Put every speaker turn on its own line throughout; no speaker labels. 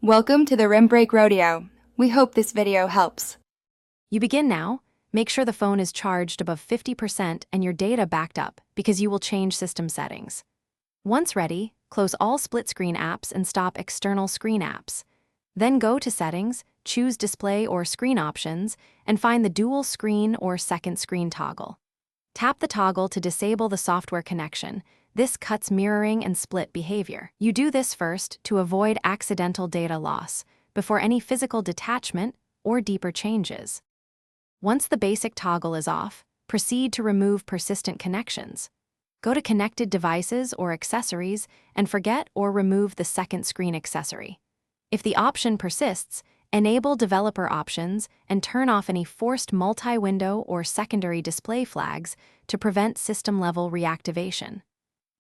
Welcome to the Rim Break Rodeo. We hope this video helps.
You begin now. Make sure the phone is charged above 50% and your data backed up because you will change system settings. Once ready, close all split-screen apps and stop external screen apps. Then go to Settings, choose Display or Screen Options, and find the Dual Screen or Second Screen toggle. Tap the toggle to disable the software connection. This cuts mirroring and split behavior. You do this first to avoid accidental data loss before any physical detachment or deeper changes. Once the basic toggle is off, proceed to remove persistent connections. Go to Connected Devices or Accessories and forget or remove the second screen accessory. If the option persists, enable Developer Options and turn off any forced multi-window or secondary display flags to prevent system-level reactivation.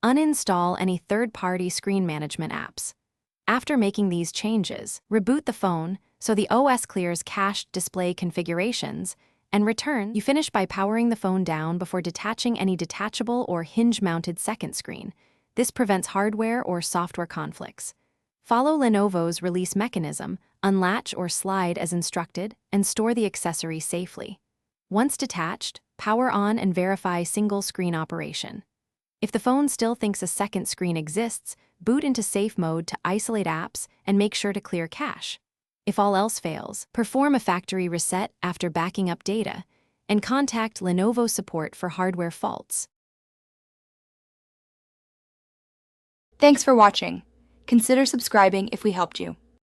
Uninstall any third-party screen management apps. After making these changes, reboot the phone so the OS clears cached display configurations and return. You finish by powering the phone down before detaching any detachable or hinge-mounted second screen. This prevents hardware or software conflicts. Follow Lenovo's release mechanism, unlatch or slide as instructed, and store the accessory safely. Once detached, power on and verify single-screen operation. If the phone still thinks a second screen exists, boot into safe mode to isolate apps and make sure to clear cache. If all else fails, perform a factory reset after backing up data and contact Lenovo support for hardware faults.
Thanks for watching. Consider subscribing if we helped you.